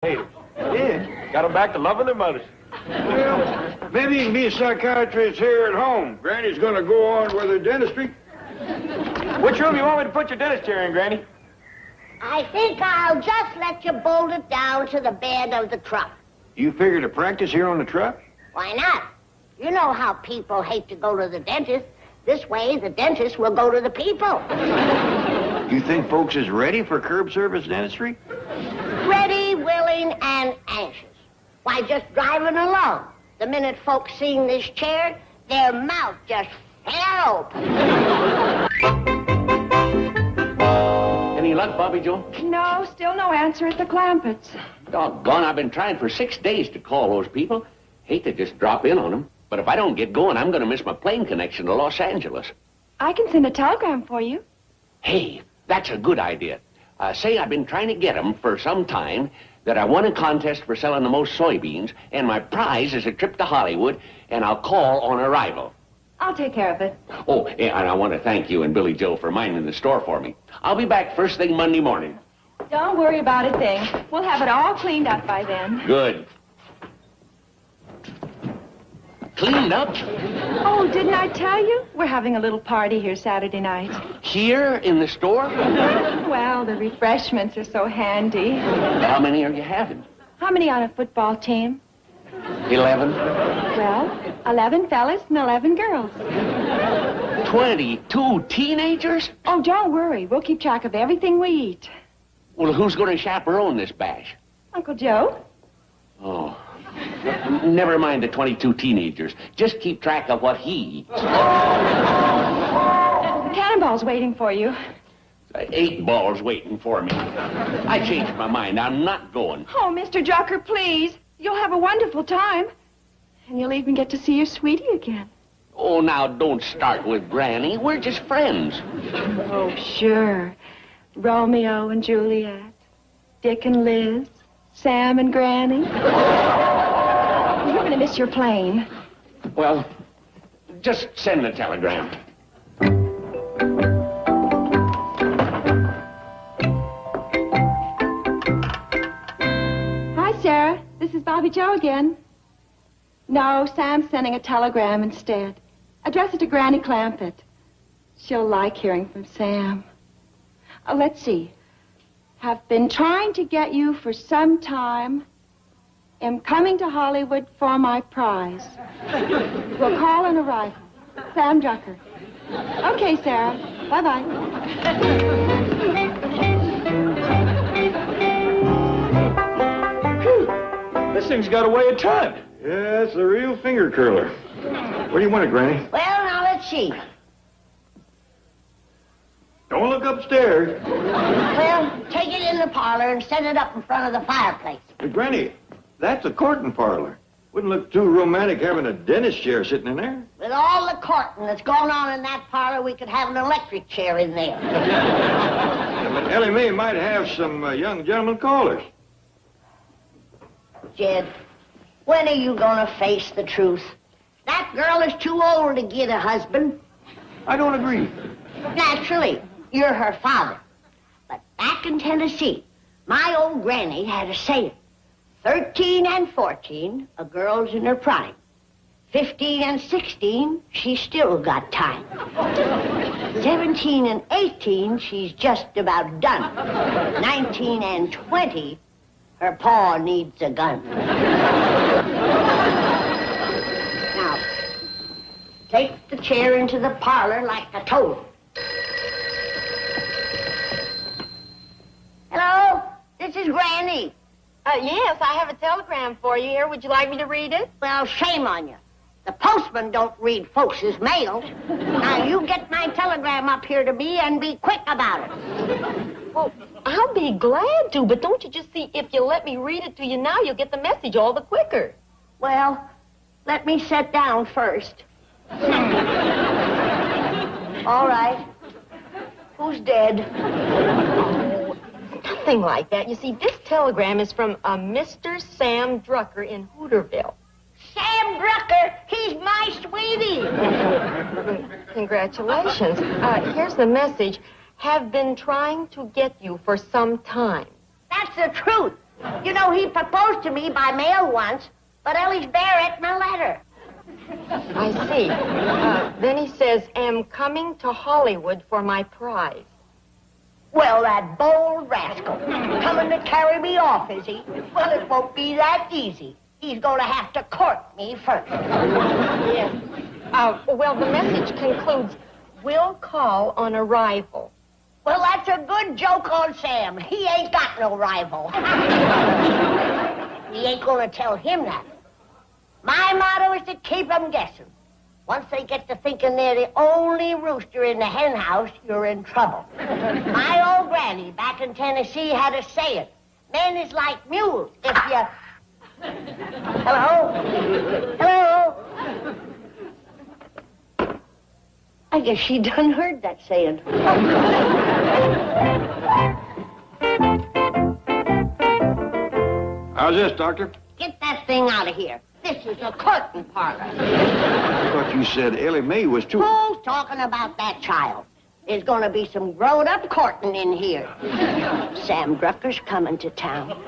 Hey, yeah, got them back to loving their mothers. Well, maybe you can be a psychiatrist here at home. Granny's gonna go on with her dentistry. Which room you want me to put your dentist chair in, Granny? I think I'll just let you bolt it down to the bed of the truck. You figure to practice here on the truck? Why not? You know how people hate to go to the dentist. This way, the dentist will go to the people. You think folks is ready for curb service dentistry? Ready, willing, and anxious. Why, just driving along. The minute folks seen this chair, their mouth just fell open. Any luck, Bobby Joe? No, still no answer at the Clampets. Doggone, I've been trying for 6 days to call those people. Hate to just drop in on them. But if I don't get going, I'm going to miss my plane connection to Los Angeles. I can send a telegram for you. Hey, that's a good idea. Say I've been trying to get them for some time, that I won a contest for selling the most soybeans, and my prize is a trip to Hollywood, and I'll call on arrival. I'll take care of it. Oh, and I want to thank you and Billy Joe for minding the store for me. I'll be back first thing Monday morning. Don't worry about a thing. We'll have it all cleaned up by then. Good. Cleaned up? Oh, didn't I tell you? We're having a little party here Saturday night. Here in the store? Well, the refreshments are so handy. How many are you having? How many on a football team? 11? Well, 11 fellas and 11 girls. 22 teenagers? Oh, don't worry. We'll keep track of everything we eat. Well, who's going to chaperone this bash? Uncle Joe? Oh. Never mind the 22 teenagers. Just keep track of what he eats. The cannonball's waiting for you. 8 balls waiting for me. I changed my mind. I'm not going. Oh, Mr. Drucker, please. You'll have a wonderful time. And you'll even get to see your sweetie again. Oh, now, don't start with Granny. We're just friends. Oh, sure. Romeo and Juliet, Dick and Liz, Sam and Granny. You're going to miss your plane. Well, just send the telegram. Hi, Sarah. This is Bobby Joe again. No, Sam's sending a telegram instead. Address it to Granny Clampett. She'll like hearing from Sam. Let's see. Have been trying to get you for some time. Am coming to Hollywood for my prize. We'll call on arrival. Sam Drucker. Okay, Sarah. Bye-bye. This thing's got a way of time. Yeah, it's a real finger curler. Where do you want it, Granny? Well, now, let's see. Don't look upstairs. Well, take it in the parlor and set it up in front of the fireplace. Hey, Granny, that's a courting parlor. Wouldn't look too romantic having a dentist chair sitting in there. With all the courting that's going on in that parlor, we could have an electric chair in there. Yeah, but Ellie Mae might have some young gentlemen callers. Jed, when are you going to face the truth? That girl is too old to get a husband. I don't agree. Naturally, you're her father. But back in Tennessee, my old granny had a saying. 13 and 14, a girl's in her prime. 15 and 16, she's still got time. 17 and 18, she's just about done. 19 and 20, her paw needs a gun. Now, take the chair into the parlor like I told you. Hello? This is Granny. Yes, I have a telegram for you here. Would you like me to read it? Well, shame on you. The postman don't read folks' mail. Now, you get my telegram up here to me and be quick about it. Well, I'll be glad to, but don't you just see, if you let me read it to you now, you'll get the message all the quicker. Well, let me sit down first. All right. Who's dead? Nothing like that. You see, this telegram is from a Mr. Sam Drucker in Hooterville. Sam Drucker, he's my sweetie. Congratulations. Here's the message. Have been trying to get you for some time. That's the truth. You know, he proposed to me by mail once, but Ellie's Barrett my letter. I see. Then he says, am coming to Hollywood for my prize. Well, that bold rascal. Coming to carry me off, is he? Well, it won't be that easy. He's going to have to court me first. Yes. Well, the message concludes, we'll call on arrival. Well, that's a good joke on Sam. He ain't got no rival. He ain't going to tell him that. My motto is to keep them guessing. Once they get to thinking they're the only rooster in the hen house, you're in trouble. My old granny back in Tennessee had a saying. Men is like mules. If you... Hello? Hello? I guess she done heard that saying. How's this, Doctor? Get that thing out of here. This is a curtain parlor. I thought you said Ellie Mae was too... Who's talking about that child? There's going to be some grown-up courting in here. Sam Drucker's coming to town.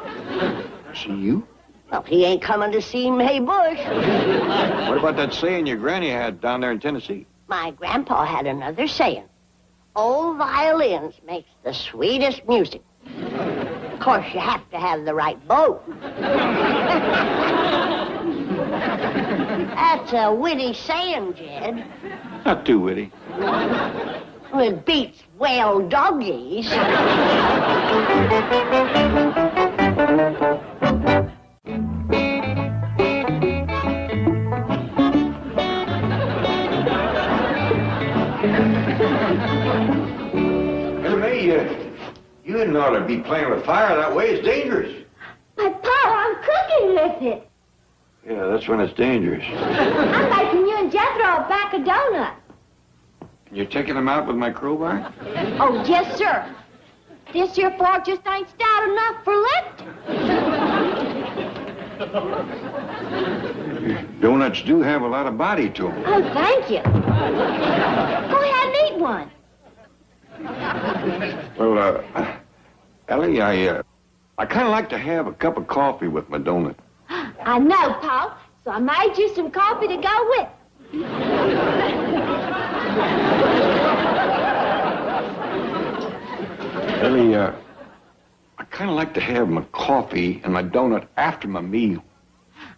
See you? Well, he ain't coming to see May Bush. What about that saying your granny had down there in Tennessee? My grandpa had another saying. Old violins makes the sweetest music. Of course, you have to have the right bow. That's a witty saying, Jed. Not too witty. It beats whale doggies. Ellie Mae, you didn't ought to be playing with fire that way. It's dangerous. But, Pa, I'm cooking with it. Yeah, that's when it's dangerous. I'm making you and Jethro a pack of donuts. You're taking them out with my crowbar? Oh, yes, sir. This here fork just ain't stout enough for lifting. Donuts do have a lot of body to them. Oh, thank you. Go ahead and eat one. Well, Ellie, I kind of like to have a cup of coffee with my donut. I know, Pa, so I made you some coffee to go with. Ellie, I kind of like to have my coffee and my donut after my meal.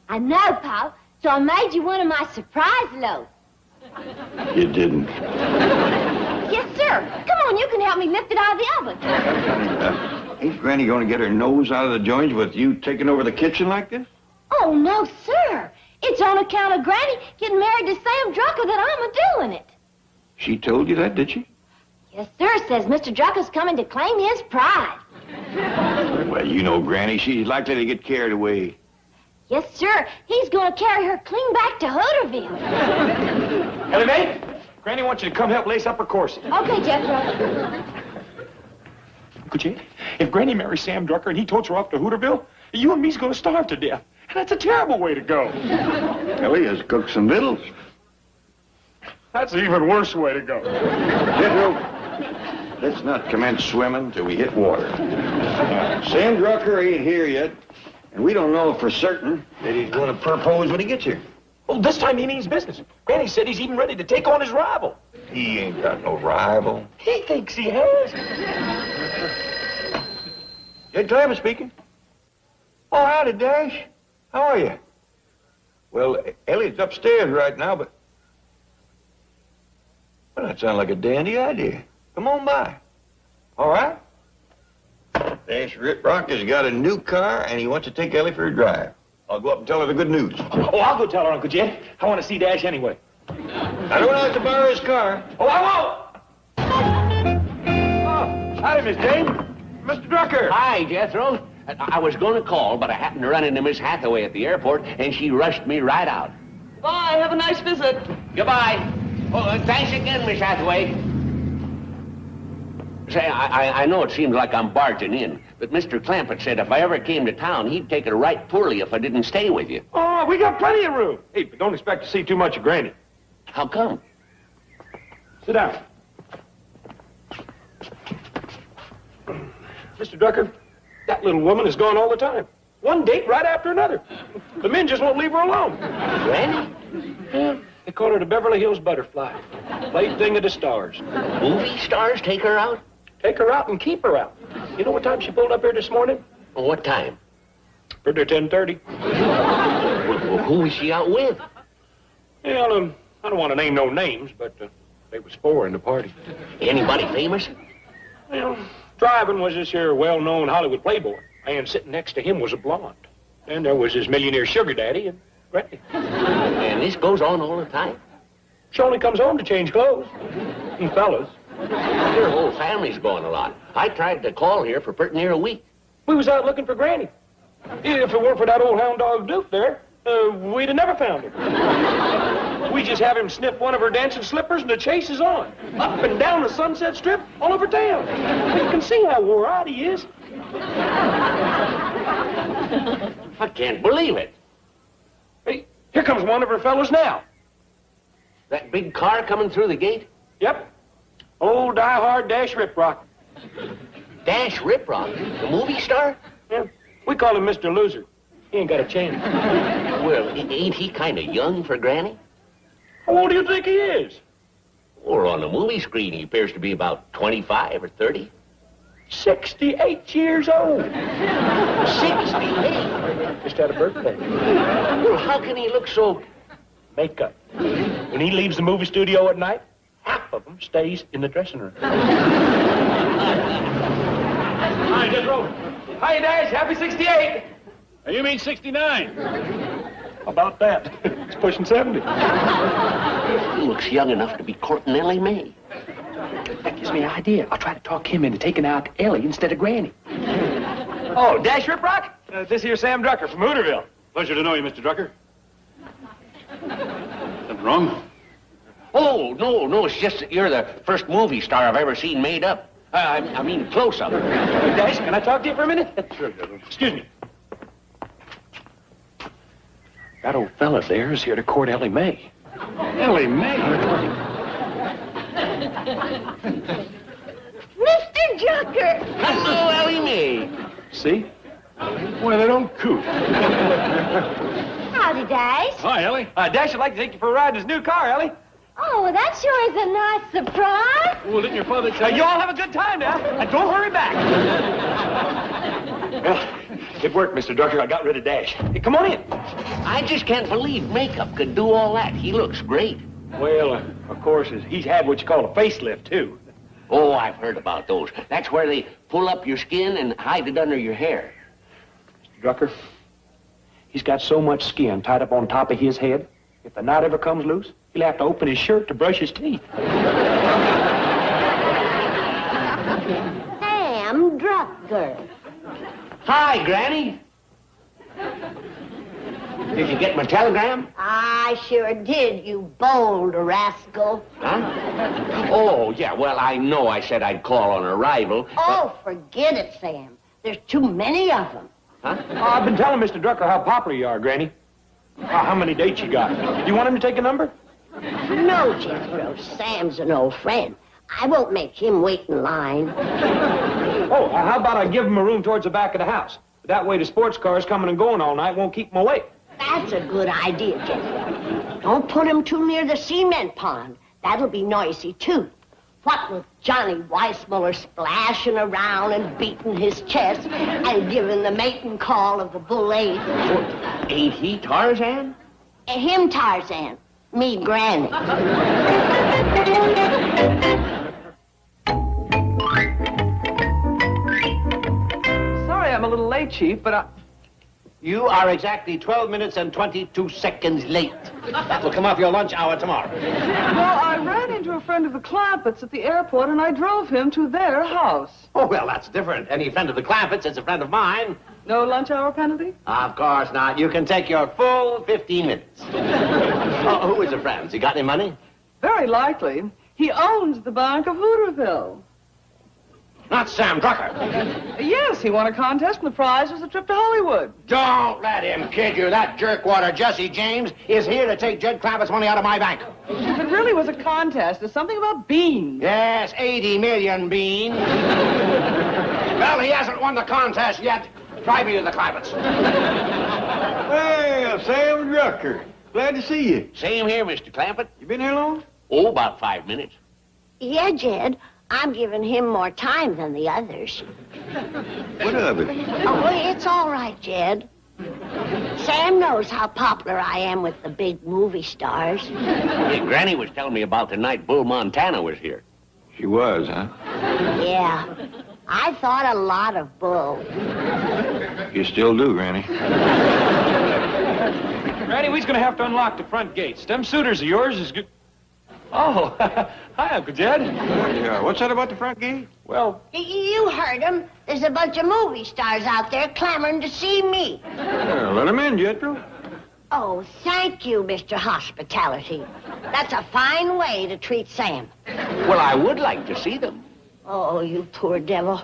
I know, Pa, so I made you one of my surprise loaves. You didn't. Yes, sir. Come on, you can help me lift it out of the oven. Ain't Granny going to get her nose out of the joints with you taking over the kitchen like this? Oh, no, sir. It's on account of Granny getting married to Sam Drucker that I'm a-doing it. She told you that, did she? Yes, sir. Says Mr. Drucker's coming to claim his pride. Well, you know Granny. She's likely to get carried away. Yes, sir. He's going to carry her clean back to Hooterville. Ellie Mae, Granny wants you to come help lace up her corset. Okay, Jethro. Uncle Jed, if Granny marries Sam Drucker and he totes her off to Hooterville, you and me's gonna starve to death. And that's a terrible way to go. Ellie has cooked some victuals. That's an even worse way to go. Jethro, let's not commence swimming till we hit water. Sam Drucker ain't here yet, and we don't know for certain that he's going to propose when he gets here. Well, this time he means business. Granny said he's even ready to take on his rival. He ain't got no rival. He thinks he has. Jed Clement speaking. Oh, howdy, Dash. How are you? Well, Elliott's upstairs right now, but... Well, that sounds like a dandy idea. Come on by. All right? Dash Ritrock has got a new car, and he wants to take Ellie for a drive. I'll go up and tell her the good news. Oh, I'll go tell her, Uncle Jed. I want to see Dash anyway. I don't have to borrow his car. Oh, I won't! Oh, howdy, Miss Jane. Mr. Drucker. Hi, Jethro. I was going to call, but I happened to run into Miss Hathaway at the airport, and she rushed me right out. Bye. Have a nice visit. Goodbye. Oh, thanks again, Miss Hathaway. Say, I know it seems like I'm barging in, but Mr. Clampett said if I ever came to town, he'd take it right poorly if I didn't stay with you. Oh, we got plenty of room. Hey, but don't expect to see too much of Granny. How come? Sit down. Mr. Drucker, That little woman is gone all the time. One date right after another. The men just won't leave her alone. Granny? Yeah, they call her the Beverly Hills butterfly. Plaything of the stars. Movie stars take her out? Take her out and keep her out. You know what time she pulled up here this morning? Well, what time? Pretty 10:30. Well, who was she out with? Well, I don't want to name no names, but there was 4 in the party. Anybody famous? Well, driving was this here well-known Hollywood playboy, and sitting next to him was a blonde. And there was his millionaire sugar daddy and Granny. And this goes on all the time? She only comes home to change clothes. And fellas. Your whole family's going a lot. I tried to call here for pretty near a week. We was out looking for Granny. If it weren't for that old hound dog Duke there, we'd have never found her. We just have him sniff one of her dancing slippers and the chase is on. Up and down the Sunset Strip, all over town. You can see how wore out he is. I can't believe it. Hey, here comes one of her fellows now. That big car coming through the gate? Yep. Old die-hard Dash Riprock. Dash Riprock? The movie star? Yeah. We call him Mr. Loser. He ain't got a chance. Well, ain't he kind of young for Granny? How old do you think he is? Or on the movie screen, he appears to be about 25 or 30. 68 years old. 68? Just had a birthday. Well, how can he look so... Makeup. When he leaves the movie studio at night, half of them stays in the dressing room. Hi, just roll. Hi, Dash. Happy 68. You mean 69? How about that? He's pushing 70. He looks young enough to be courting Ellie Mae. That gives me an idea. I'll try to talk him into taking out Ellie instead of Granny. Oh, Dash Riprock? This here's Sam Drucker from Hooterville. Pleasure to know you, Mr. Drucker. Something wrong? Oh, no, it's just that you're the first movie star I've ever seen made up. I mean, close-up. Dash, can I talk to you for a minute? Sure, Excuse me. That old fella there is here to court Ellie Mae. Ellie Mae? Mr. Drucker! Hello, Ellie Mae. See? Well, they don't coot. Howdy, Dash. Hi, Ellie. Dash would like to take you for a ride in his new car, Ellie. Oh, that sure is a nice surprise. Well, didn't your father tell You all have a good time now, and don't hurry back. Well, it worked, Mr. Drucker. I got rid of Dash. Hey, come on in. I just can't believe makeup could do all that. He looks great. Well, of course, he's had what you call a facelift, too. Oh, I've heard about those. That's where they pull up your skin and hide it under your hair. Mr. Drucker, he's got so much skin tied up on top of his head, if the knot ever comes loose, he'll have to open his shirt to brush his teeth. Sam Drucker. Hi, Granny. Did you get my telegram? I sure did, you bold rascal. Huh? Oh, yeah, well, I know I said I'd call on arrival. Oh, forget it, Sam. There's too many of them. Huh? I've been telling Mr. Drucker how popular you are, Granny. How many dates you got? Do you want him to take a number? No, Jethro. Sam's an old friend. I won't make him wait in line. Oh, how about I give him a room towards the back of the house? That way the sports cars coming and going all night won't keep him awake. That's a good idea, Jethro. Don't put him too near the cement pond. That'll be noisy, too. What with Johnny Weissmuller splashing around and beating his chest and giving the mating call of the bull ape. Ain't he Tarzan? Him Tarzan, me Granny. Sorry I'm a little late, Chief, but You are exactly 12 minutes and 22 seconds late. That will come off your lunch hour tomorrow. Well, I ran into a friend of the Clampetts at the airport, and I drove him to their house. Oh, well, that's different. Any friend of the Clampetts is a friend of mine. No lunch hour penalty? Of course not. You can take your full 15 minutes. Oh, who is a friend? Has he got any money? Very likely. He owns the Bank of Hooterville. not Sam Drucker. Yes, he won a contest and the prize was a trip to Hollywood. Don't let him kid you. That jerkwater Jesse James is here to take Jed Clampet's money out of my bank. If it really was a contest, there's something about beans. Yes, 80 million beans. Well, he hasn't won the contest yet. Drive me to the Clampets. Well, Sam Drucker. Glad to see you. Same here, Mr. Clampett. You been here long? Oh, about 5 minutes. Yeah, Jed. I'm giving him more time than the others. What of it? Oh, it's all right, Jed. Sam knows how popular I am with the big movie stars. Hey, Granny was telling me about the night Bull Montana was here. She was, huh? Yeah. I thought a lot of Bull. You still do, Granny. Granny, we's gonna have to unlock the front gates. Them suitors of yours is good. Oh, hi, Uncle Jed. Yeah, what's that about the front gate? Well, You heard him. There's a bunch of movie stars out there clamoring to see me. Yeah, let him in, Jethro. Oh, thank you, Mr. Hospitality. That's a fine way to treat Sam. Well, I would like to see them. Oh, you poor devil.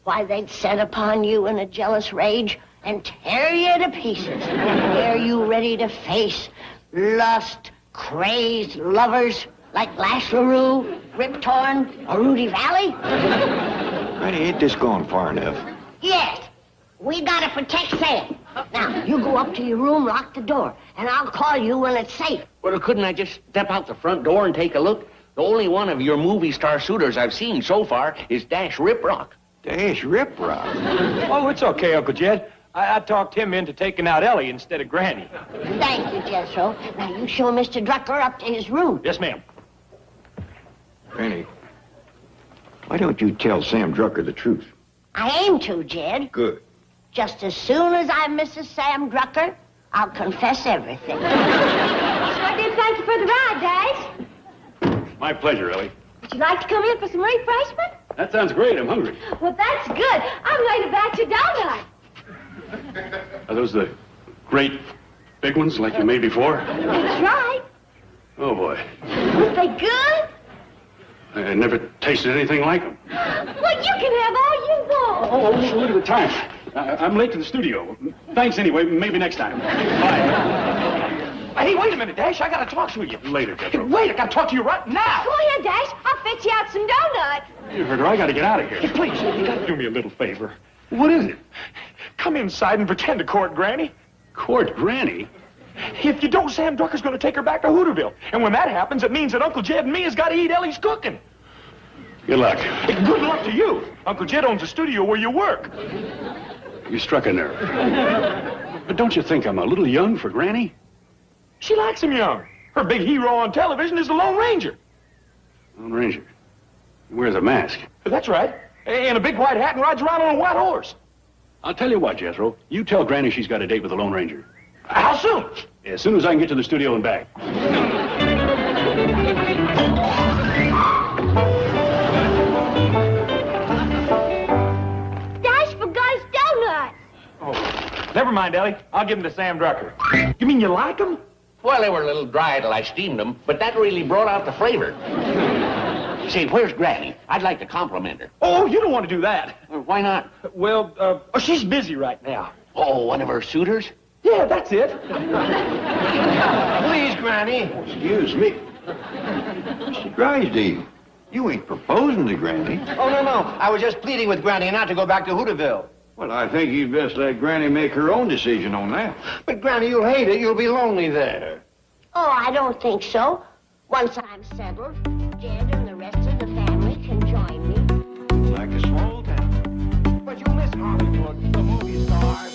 Why, they'd set upon you in a jealous rage and tear you to pieces. Are you ready to face lust, crazed lovers like Lash LaRue, Rip Torn, or Rudy Valley? Granny, ain't this going far enough? Yes. We gotta protect Sam. Now, you go up to your room, lock the door, and I'll call you when it's safe. Well, couldn't I just step out the front door and take a look? The only one of your movie star suitors I've seen so far is Dash Riprock. Dash Riprock. oh, it's okay, Uncle Jed. I talked him into taking out Ellie instead of Granny. Thank you, Jethro. Now, you show Mr. Drucker up to his room. Yes, ma'am. Granny, why don't you tell Sam Drucker the truth? I aim to, Jed. Good. Just as soon as I'm Mrs. Sam Drucker, I'll confess everything. I did thank you for the ride, Dash. My pleasure, Ellie. Would you like to come in for some refreshment? That sounds great. I'm hungry. Well, that's good. I'm ready to batch your donut. Are those the great big ones like you made before? That's right. Oh, boy. Was they good? I never tasted anything like them. Well, you can have all you want. Oh, look at the time. I'm late to the studio. Thanks anyway. Maybe next time. Bye. Hey, wait a minute, Dash. I gotta talk to you. Later, Jethro. Wait, I gotta talk to you right now. Go ahead, Dash. I'll fetch you out some donuts. You heard her. I gotta get out of here. Hey, please, you gotta do me a little favor. What is it? Come inside and pretend to court Granny. Court Granny? If you don't, Sam Drucker's gonna take her back to Hooterville. And when that happens, it means that Uncle Jed and me has got to eat Ellie's cooking. Good luck. Hey, good luck to you. Uncle Jed owns a studio where you work. You struck a nerve. But don't you think I'm a little young for Granny? She likes him young. Her big hero on television is the Lone Ranger. Lone Ranger. He wears a mask. That's right. And a big white hat and rides around on a white horse. I'll tell you what, Jethro. You tell Granny she's got a date with the Lone Ranger. How soon? As soon as I can get to the studio and back. Dash forgot his donuts. Oh, never mind, Ellie. I'll give them to Sam Drucker. You mean you like them? Well, they were a little dry till I steamed them, but that really brought out the flavor. Say, where's Granny? I'd like to compliment her. Oh, you don't want to do that. Why not? Well, she's busy right now. Oh, one of her suitors? Yeah, that's it. Please, Granny. Excuse me. Mr. Drysdale, you ain't proposing to Granny. Oh, no. I was just pleading with Granny not to go back to Hooterville. Well, I think you'd best let Granny make her own decision on that. But, Granny, you'll hate it. You'll be lonely there. Oh, I don't think so. Once I'm settled, Jed and the rest of the family can join me. Like a small town. But you'll miss Hollywood, the movie stars.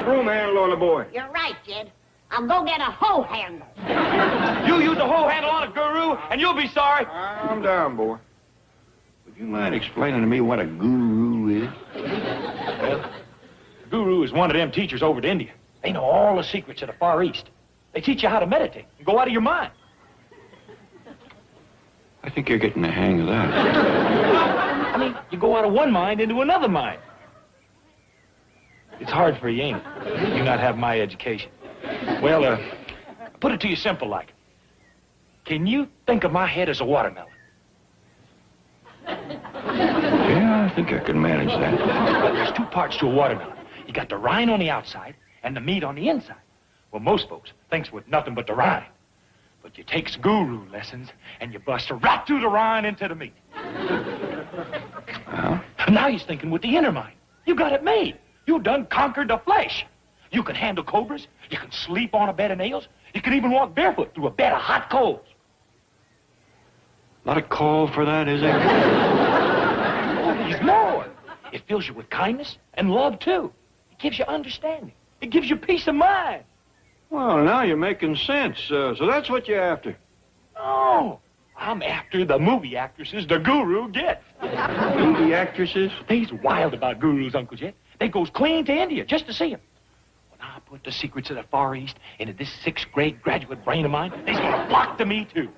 broom handle on the boy. You're right, Jed. I'll go get a hoe handle. You use a hoe handle on a guru, and you'll be sorry. Calm down, boy. Would you mind explaining to me what a guru is? Well, guru is one of them teachers over to India. They know all the secrets of the Far East. They teach you how to meditate and go out of your mind. I think you're getting the hang of that. I mean, you go out of one mind into another mind. It's hard for you, ain't it? You not have my education. Well, put it to you simple like. Can you think of my head as a watermelon? Yeah, I think I can manage that. Well, there's two parts to a watermelon. You got the rind on the outside and the meat on the inside. Well, most folks thinks with nothing but the rind. But you takes guru lessons and you bust right through the rind into the meat. Well? Now he's thinking with the inner mind. You got it made. You done conquered the flesh. You can handle cobras. You can sleep on a bed of nails. You can even walk barefoot through a bed of hot coals. Not a call for that, is there? He's more. It fills you with kindness and love, too. It gives you understanding. It gives you peace of mind. Well, now you're making sense. So that's what you're after. No, I'm after the movie actresses the guru gets. Movie actresses? They's wild about gurus, Uncle Jet. They goes clean to India just to see him. When I put the secrets of the Far East into this 6th grade graduate brain of mine, they's gonna flock to me, too.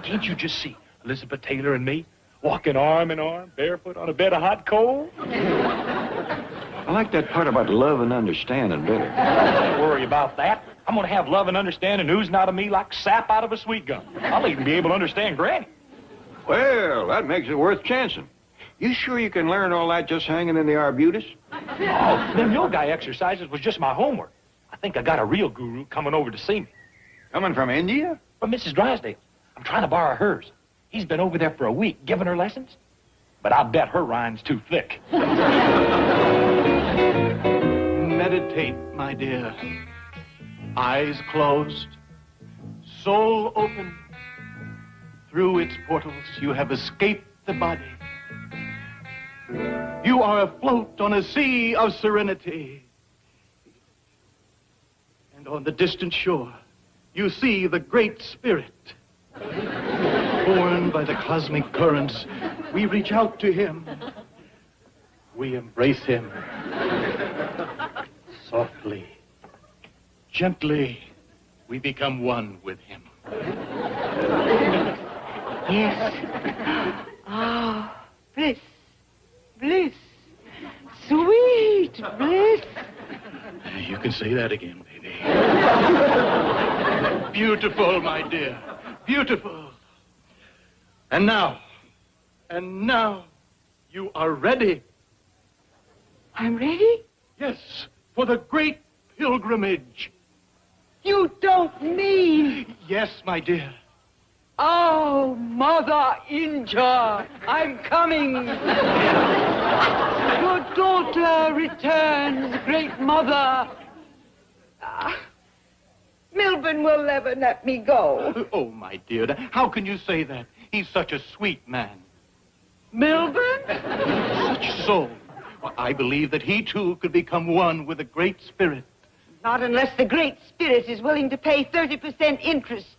Can't you just see Elizabeth Taylor and me walking arm in arm, barefoot on a bed of hot coal? I like that part about love and understanding better. Don't worry about that. I'm gonna have love and understanding oozing out of me like sap out of a sweet gum. I'll even be able to understand Granny. Well, that makes it worth chancing. You sure you can learn all that just hanging in the arbutus? Oh, them yoga exercises was just my homework. I think I got a real guru coming over to see me. Coming from India? From Mrs. Drysdale. I'm trying to borrow hers. He's been over there for a week giving her lessons. But I'll bet her rind's too thick. Meditate, my dear. Eyes closed, soul open. Through its portals, you have escaped the body. You are afloat on a sea of serenity. And on the distant shore, you see the Great Spirit. Borne by the cosmic currents, we reach out to him. We embrace him. Softly, gently, we become one with him. Yes. Ah, bliss. Bliss. Sweet bliss. You can say that again, baby. Beautiful, my dear. Beautiful. And now, you are ready. I'm ready? Yes, for the great pilgrimage. You don't mean... Yes, my dear. Oh, Mother Inja, I'm coming. Your daughter returns, great mother. Milburn will never let me go. Oh, my dear, how can you say that? He's such a sweet man. Milburn? Such soul. Well, I believe that he, too, could become one with the Great Spirit. Not unless the Great Spirit is willing to pay 30% interest.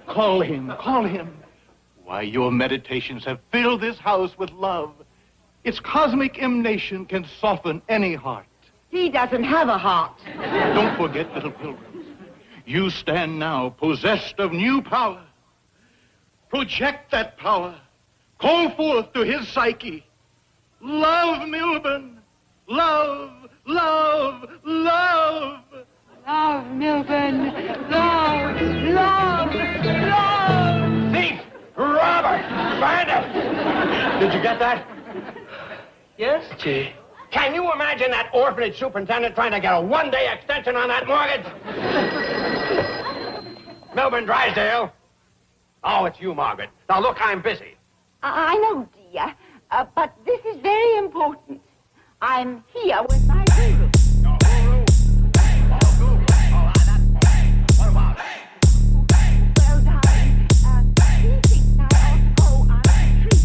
Call him, call him. Why, your meditations have filled this house with love. Its cosmic emanation can soften any heart. He doesn't have a heart. Don't forget, little pilgrims, you stand now possessed of new power. Project that power. Call forth to his psyche. Love, Milburn. Love, love, love. Love, Milburn. Love, love, love. Thief! Robber! Bandit! Did you get that? Yes, Chief. Can you imagine that orphanage superintendent trying to get a one-day extension on that mortgage? Melbourne Drysdale. Oh, it's you, Margaret. Now, look, I'm busy. I know, dear, but this is very important. I'm here with my guru. No, guru. Hey, oh, guru. Oh, that's... What about it? Well, darling, he thinks I ought to go on a retreat.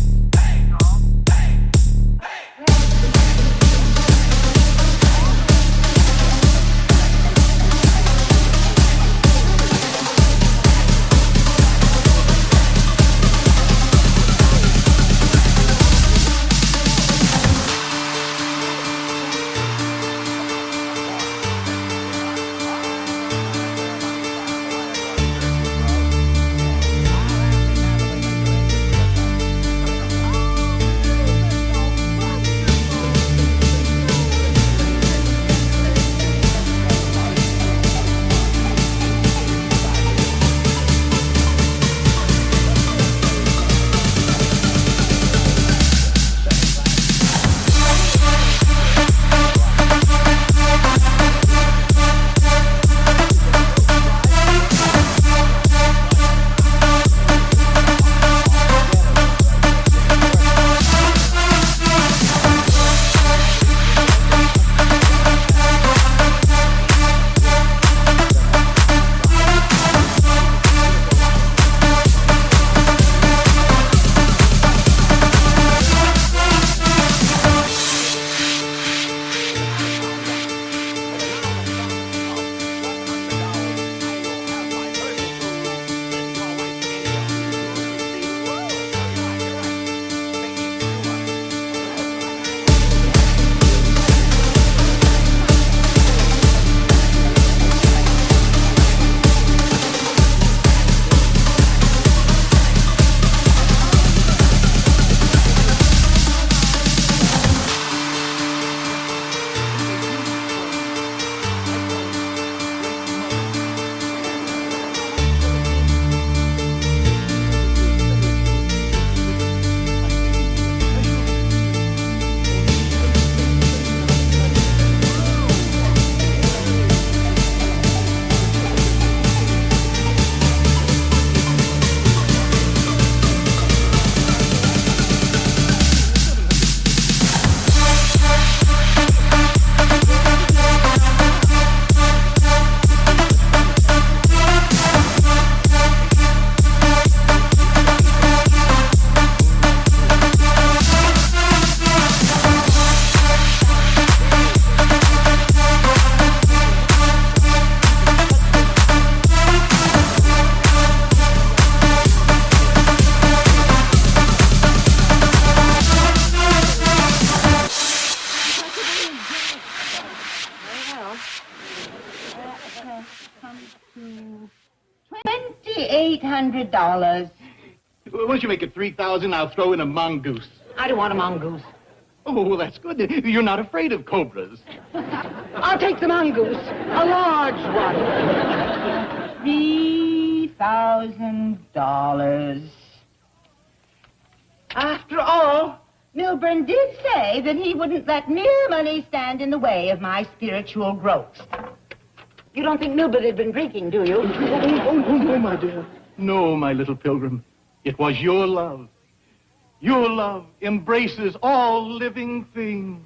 $800. Why don't you make it 3,000? I'll throw in a mongoose. I don't want a mongoose. Oh, well, that's good. You're not afraid of cobras. I'll take the mongoose. A large one. $3,000. After all, Milburn did say that he wouldn't let mere money stand in the way of my spiritual growth. You don't think Milburn had been drinking, do you? No, my dear. No, my little pilgrim. It was your love. Your love embraces all living things.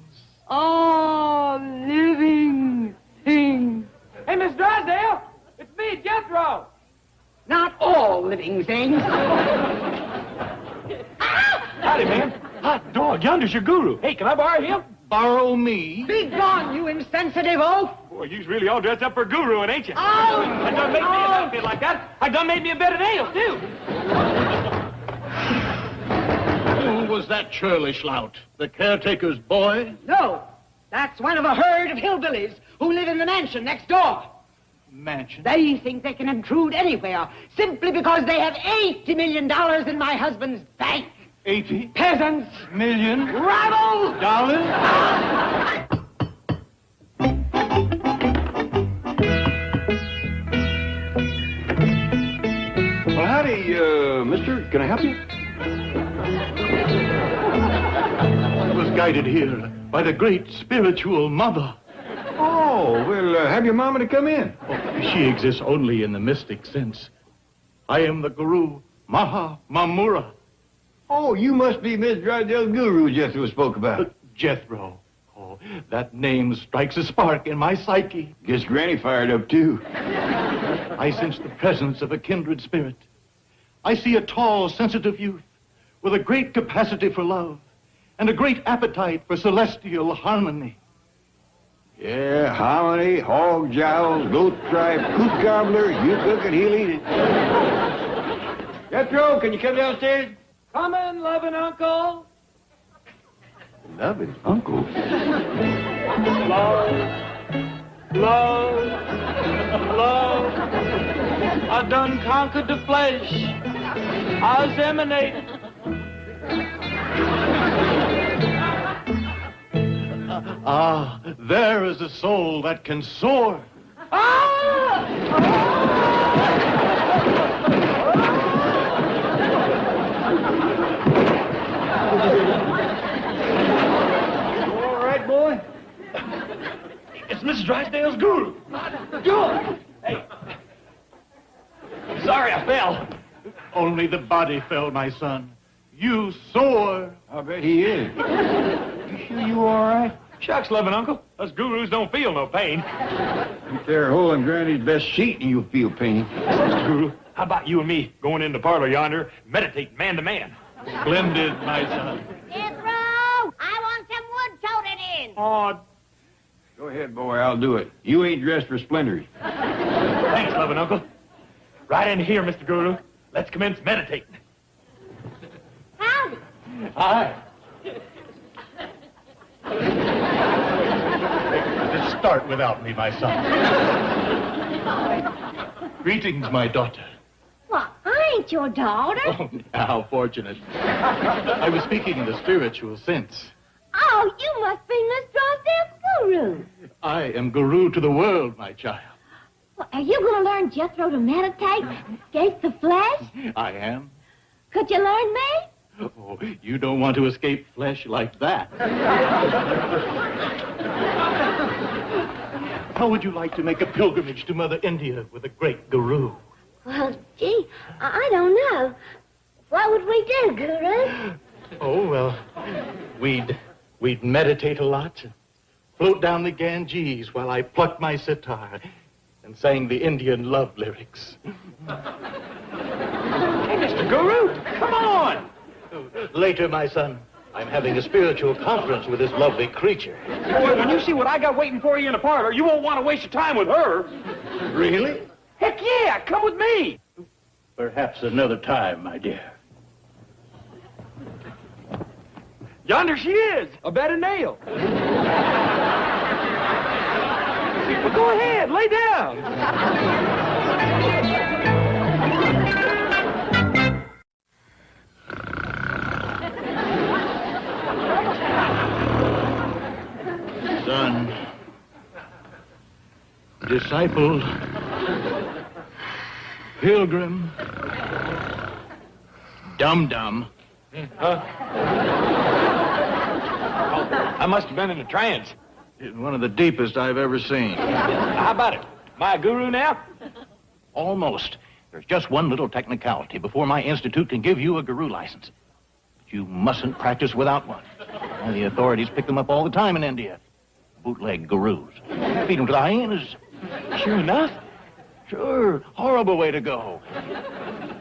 All living things. Hey, Miss Drysdale, it's me, Jethro. Not all living things. Howdy, man. Hot dog, yonder's your guru. Hey, can I borrow him? Borrow me? Be gone, you insensitive oaf. Boy, you's really all dressed up for guru, ain't you? Oh! I done made me an outfit like that. I done made me a bed of nails, too. Who was that churlish lout? The caretaker's boy? No, that's one of a herd of hillbillies who live in the mansion next door. Mansion? They think they can intrude anywhere simply because they have $80 million in my husband's bank. 80 Peasants! million Rabble! dollars? Well, howdy, mister. Can I help you? I was guided here by the great spiritual mother. Oh, well, have your mama to come in. Oh, she exists only in the mystic sense. I am the guru, Maha Mamura. Oh, you must be Miss Drysdale's guru Jethro spoke about. Jethro. Oh, that name strikes a spark in my psyche. Gets Granny fired up, too. I sense the presence of a kindred spirit. I see a tall, sensitive youth with a great capacity for love and a great appetite for celestial harmony. Yeah, hominy, hog jowls, goat tripe, coot gobbler, you cook it, he'll eat it. Jethro, can you come downstairs? Coming, loving uncle. Loving uncle. Love, love, love. I done conquered the flesh. I was emanating. Ah, there is a soul that can soar. All right, boy. It's Mrs. Drysdale's guru. Good. Hey. Sorry I fell. Only the body fell, my son. You soar. I bet he is. You sure you all right? Shucks, loving uncle. Us gurus don't feel no pain. If they're holding Granny's best sheet and you feel pain. Mr. Guru, how about you and me going in the parlor yonder, meditate man to man? Splendid, my son. Jethro, I want some wood toted in. Oh, Go ahead, boy, I'll do it. You ain't dressed for splendors. thanks, loving uncle. Right in here, Mr. Guru. Let's commence meditating. Howdy. Aye. Let's start without me, my son. Greetings, my daughter. Well, I ain't your daughter. Oh, how fortunate. I was speaking in the spiritual sense. Oh, you must be Miss Drysdale's guru. I am guru to the world, my child. Well, are you going to learn Jethro to meditate and escape the flesh? I am. Could you learn me? Oh, you don't want to escape flesh like that. How would you like to make a pilgrimage to Mother India with a great guru? Well, gee, I don't know. What would we do, Guru? Oh, well, we'd meditate a lot, float down the Ganges while I plucked my sitar and sang the Indian love lyrics. Hey, Mr. Guru, come on. Later, my son, I'm having a spiritual conference with this lovely creature. Boy, when you see what I got waiting for you in the parlor, you won't want to waste your time with her. Really? Heck yeah, come with me. Perhaps another time, my dear. Yonder she is, a bed of nails. Well, go ahead, lay down. Son, disciple, pilgrim, dum-dum. Huh? I must have been in a trance. One of the deepest I've ever seen. How about it? Am I a guru now? Almost. There's just one little technicality before my institute can give you a guru license. But you mustn't practice without one. And the authorities pick them up all the time in India. Bootleg gurus. Feed them to the hyenas. Sure enough. Sure. Horrible way to go.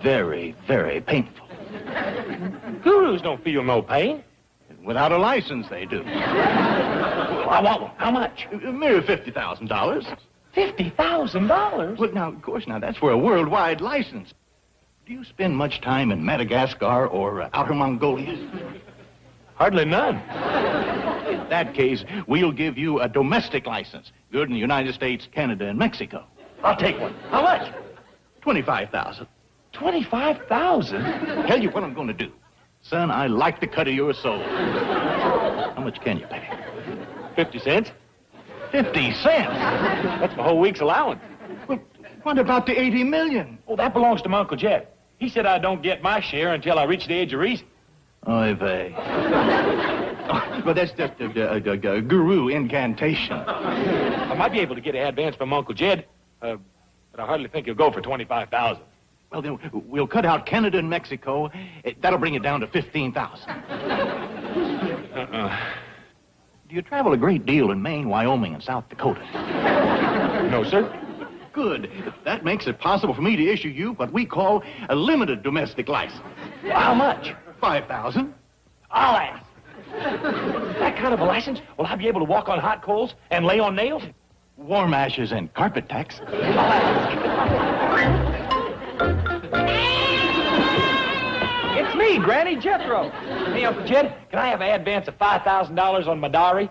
Very, very painful. Gurus don't feel no pain. Without a license, they do. I want one. How much? A mere $50,000. $50,000? Well, now, of course, now, that's for a worldwide license. Do you spend much time in Madagascar or Outer Mongolia? Hardly none. In that case, we'll give you a domestic license. Good in the United States, Canada, and Mexico. I'll take one. How much? $25,000. $25,000? Tell you what I'm going to do. Son, I like the cut of your soul. How much can you pay? 50 cents. 50 cents? That's my whole week's allowance. Well, what about the 80 million? Oh, that belongs to my Uncle Jed. He said I don't get my share until I reach the age of reason. Oy vey. Well, that's just a guru incantation. I might be able to get an advance from Uncle Jed, but I hardly think he'll go for $25,000. Well, then, we'll cut out Canada and Mexico. That'll bring it down to 15,000. Do you travel a great deal in Maine, Wyoming, and South Dakota? No, sir. Good. That makes it possible for me to issue you what we call a limited domestic license. How much? 5,000. I'll ask. That kind of a license? Will I be able to walk on hot coals and lay on nails? Warm ashes and carpet tacks. It's me, Granny Jethro. Hey, Uncle Jed, can I have an advance of $5,000 on my dowry?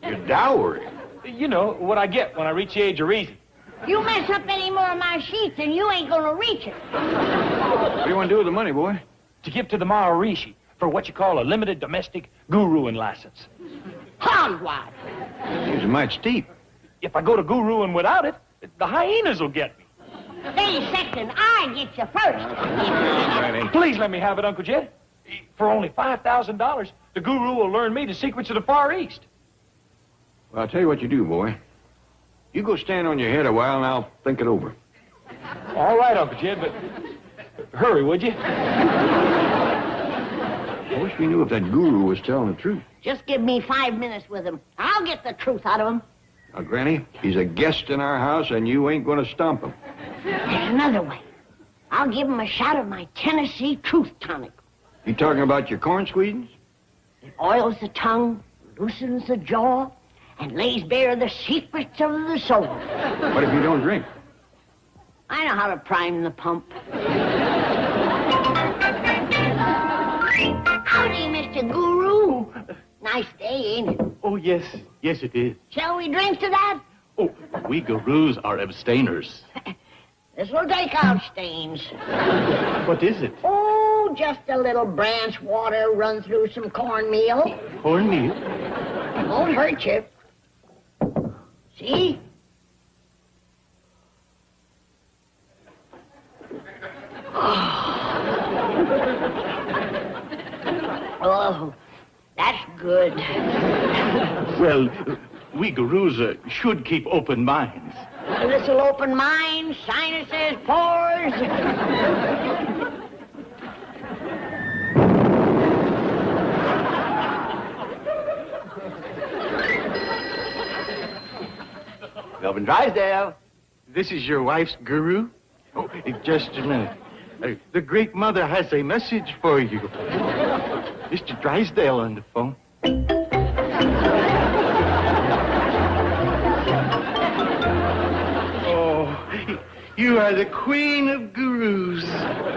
Your dowry? You know, what I get when I reach the age of reason. You mess up any more of my sheets and you ain't gonna reach it. What do you want to do with the money, boy? To give to the Maharishi for what you call a limited domestic guruing license. Hogwash. Seems mighty steep. If I go to guruing without it, the hyenas will get me. Stay second, I get you first. Please let me have it, Uncle Jed. For only $5,000, the guru will learn me the secrets of the Far East. Well, I'll tell you what you do, boy. You go stand on your head a while, and I'll think it over. All right, Uncle Jed, but hurry, would you? I wish we knew if that guru was telling the truth. Just give me 5 minutes with him. I'll get the truth out of him. Now, Granny, he's a guest in our house, and you ain't going to stomp him. There's another way. I'll give him a shot of my Tennessee truth tonic. You talking about your corn squeezins? It oils the tongue, loosens the jaw, and lays bare the secrets of the soul. What if you don't drink? I know how to prime the pump. Howdy, Mr. Guru. Nice day, ain't it? Oh, yes. Yes, it is. Shall we drink to that? Oh, we gurus are abstainers. This will take out stains. What is it? Oh, just a little branch water run through some cornmeal. Cornmeal? Won't hurt you. See? Oh, that's good. Well, we gurus should keep open minds. This'll open minds, sinuses, pores. Melvin Drysdale. This is your wife's guru? Oh, just a minute. The Great Mother has a message for you. Mr. Drysdale on the phone. Oh, you are the queen of gurus.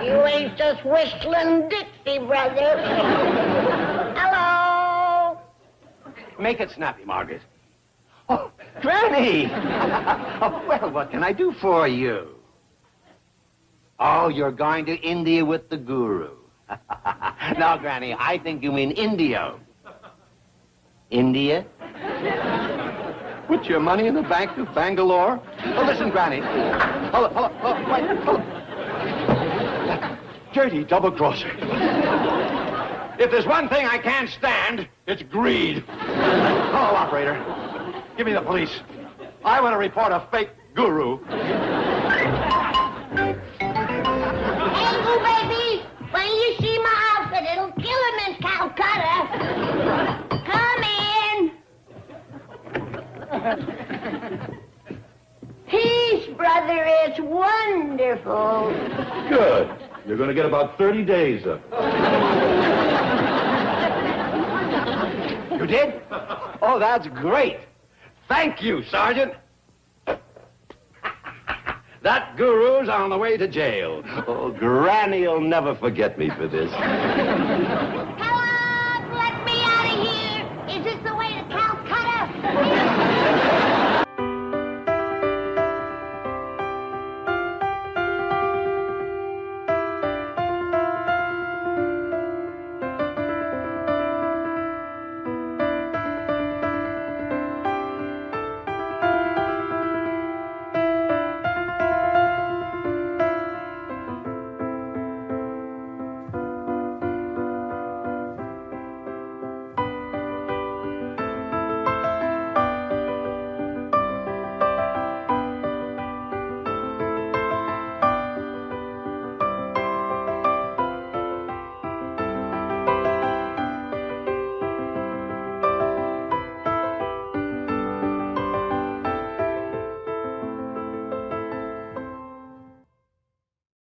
You ain't just whistling Dixie, brother. Hello? Make it snappy, Margaret. Oh, Granny! Oh, well, what can I do for you? Oh, you're going to India with the guru. No, Granny, I think you mean Indio. India? Put your money in the Bank of Bangalore? Oh, listen, Granny. Hold on, wait, hold on. That dirty double-crosser. If there's one thing I can't stand, it's greed. Hello, operator. Give me the police. I want to report a fake guru. Hey, Boo Baby, when you see my outfit, it'll kill him in Calcutta. Come in. Peace, brother, it's wonderful. Good. You're going to get about 30 days of it. You did? Oh, that's great. Thank you, Sergeant. That guru's on the way to jail. Oh, Granny'll never forget me for this. Hello,